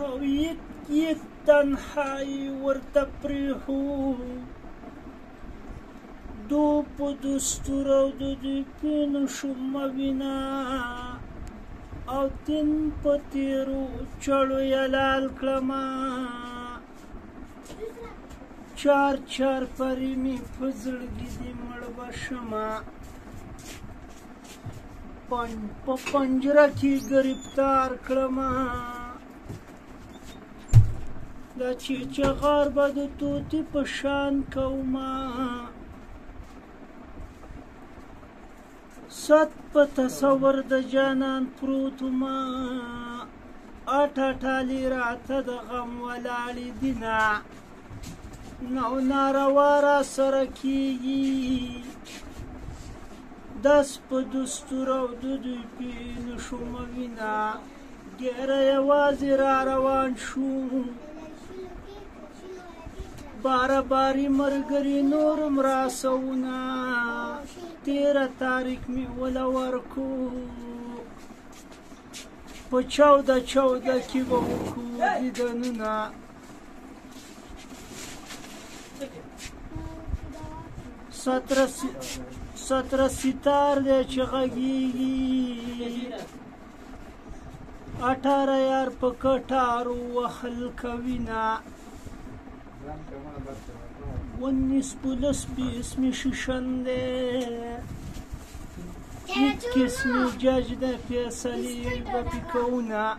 او یک تنهایی ورته پرېښو دو په دستور او د دوی پینو شومه وینه او تین په تیرو چړو یې لال کړمه چار چار پرې مې په زړګي دې مړ به شمه په پنجره کې ګرفتار کړمه دا چغار به د طوطي په شان کومه صد په تصور د جانان پروت ومه اټاټالي راته د غم ولاړې دینه نو ناروا را سره کېږي داس په دستور او د دوی پینو شومه وینه ډېره یوازې را روان شو باره باري ملګري نورم راسونه تیره تاریک مې وله ورکو په چوده کې به وکړو دیدنونه ستره ستار دی چې غږیږي 18 یار په کټارو وهل کوینه 19 پولس 20 می شیشنده یک قسمی جج ده فیصلی و بیکونه